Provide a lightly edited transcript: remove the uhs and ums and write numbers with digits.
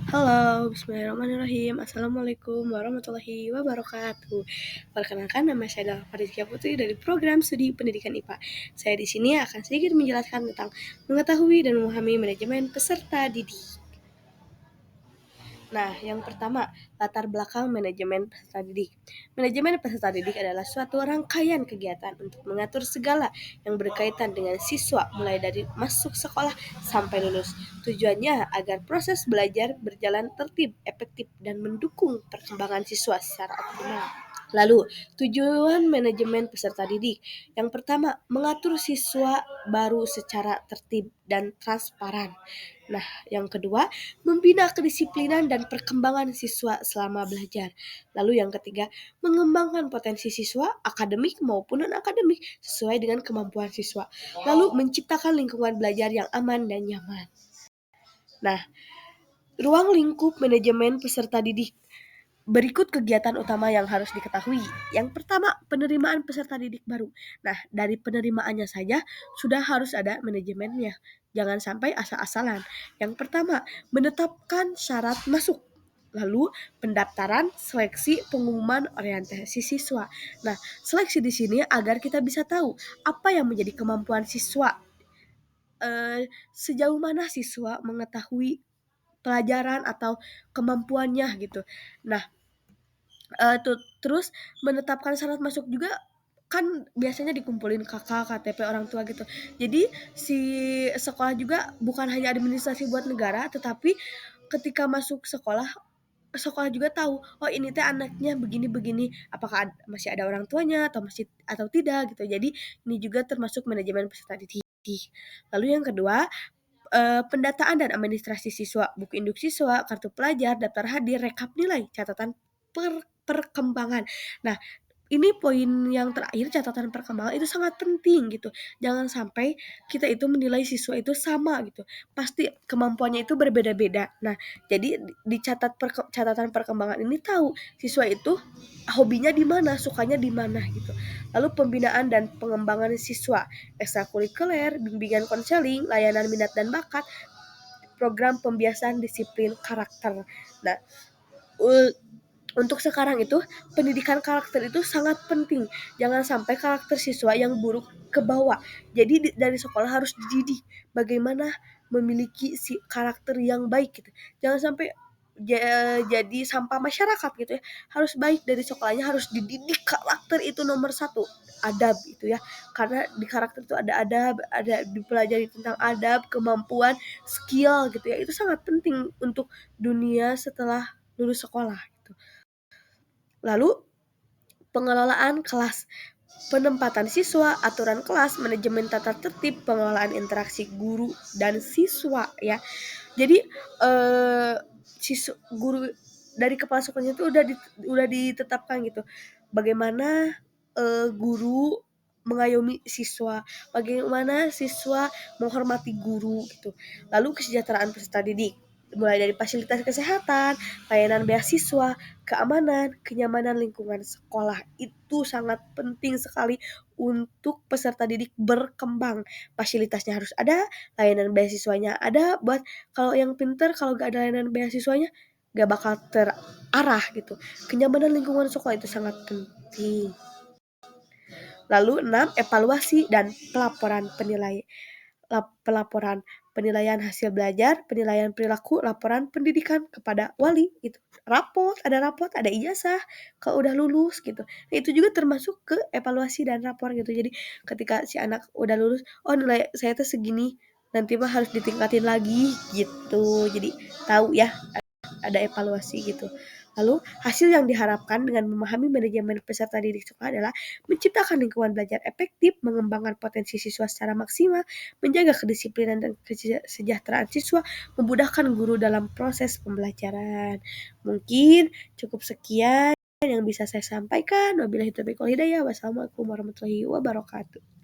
Halo, bismillahirrahmanirrahim. Assalamualaikum warahmatullahi wabarakatuh. Perkenalkan, nama saya adalah Farizkia Putri dari program studi pendidikan IPA. Saya di sini akan sedikit menjelaskan tentang mengetahui dan memahami manajemen peserta didik. Nah, yang pertama, latar belakang manajemen peserta didik. Manajemen peserta didik adalah suatu rangkaian kegiatan untuk mengatur segala yang berkaitan dengan siswa, mulai dari masuk sekolah sampai lulus. Tujuannya agar proses belajar berjalan tertib, efektif, dan mendukung perkembangan siswa secara optimal. Lalu, tujuan manajemen peserta didik. Yang pertama, mengatur siswa baru secara tertib dan transparan. Nah, yang kedua, membina kedisiplinan dan perkembangan siswa selama belajar. Lalu yang ketiga, mengembangkan potensi siswa akademik maupun non-akademik sesuai dengan kemampuan siswa. Lalu menciptakan lingkungan belajar yang aman dan nyaman. Nah, ruang lingkup manajemen peserta didik. Berikut kegiatan utama yang harus diketahui. Yang pertama, penerimaan peserta didik baru. Nah, dari penerimaannya saja sudah harus ada manajemennya. Jangan sampai asal-asalan. Yang pertama, menetapkan syarat masuk. Lalu pendaftaran, seleksi, pengumuman orientasi siswa. Nah, seleksi di sini agar kita bisa tahu apa yang menjadi kemampuan siswa. Sejauh mana siswa mengetahui pelajaran atau kemampuannya gitu. Nah, terus menetapkan syarat masuk juga kan biasanya dikumpulin kakak, KTP orang tua gitu. Jadi si sekolah juga bukan hanya administrasi buat negara, tetapi ketika masuk sekolah, sekolah juga tahu, oh ini teh anaknya begini-begini, apakah masih ada orang tuanya atau tidak gitu. Jadi ini juga termasuk manajemen peserta didik. Lalu yang kedua, pendataan dan administrasi siswa, buku induk siswa, kartu pelajar, daftar hadir, rekap nilai, catatan perkembangan. Nah, ini poin yang terakhir, catatan perkembangan itu sangat penting gitu. Jangan sampai kita itu menilai siswa itu sama gitu. Pasti kemampuannya itu berbeda-beda. Nah, jadi dicatat catatan perkembangan ini tahu siswa itu hobinya di mana, sukanya di mana gitu. Lalu pembinaan dan pengembangan siswa, ekstrakurikuler, bimbingan konseling, layanan minat dan bakat, program pembiasaan disiplin karakter. Nah, untuk sekarang itu pendidikan karakter itu sangat penting. Jangan sampai karakter siswa yang buruk ke bawah. Jadi dari sekolah harus dididik bagaimana memiliki si karakter yang baik gitu. Jangan sampai jadi sampah masyarakat gitu ya. Harus baik, dari sekolahnya harus dididik karakter, itu nomor satu. Adab itu ya. Karena di karakter itu ada adab, ada dipelajari tentang adab, kemampuan, skill gitu ya. Itu sangat penting untuk dunia setelah lulus sekolah gitu. Lalu pengelolaan kelas, penempatan siswa, aturan kelas, manajemen tata tertib, pengelolaan interaksi guru dan siswa ya. Jadi guru dari kepala sekolahnya itu udah ditetapkan gitu. Bagaimana guru mengayomi siswa, bagaimana siswa menghormati guru gitu. Lalu kesejahteraan peserta didik, mulai dari fasilitas kesehatan, layanan beasiswa, keamanan, kenyamanan lingkungan sekolah. Itu sangat penting sekali untuk peserta didik berkembang. Fasilitasnya harus ada, layanan beasiswanya ada, buat kalau yang pinter, kalau gak ada layanan beasiswanya gak bakal terarah gitu. Kenyamanan lingkungan sekolah itu sangat penting. Lalu 6, evaluasi dan pelaporan penilaian hasil belajar, penilaian perilaku, laporan pendidikan kepada wali gitu. Rapot, ada ijazah kalau udah lulus gitu. Nah, itu juga termasuk ke evaluasi dan rapor gitu. Jadi ketika si anak udah lulus, oh nilai saya tuh segini, nanti mah harus ditingkatin lagi gitu. Jadi tahu ya, ada evaluasi gitu. Lalu hasil yang diharapkan dengan memahami manajemen peserta didik sekolah adalah menciptakan lingkungan belajar efektif, mengembangkan potensi siswa secara maksimal, menjaga kedisiplinan dan kesejahteraan siswa, memudahkan guru dalam proses pembelajaran. Mungkin cukup sekian yang bisa saya sampaikan. Wabillahi taufiq wal hidayah. Wassalamualaikum warahmatullahi wabarakatuh.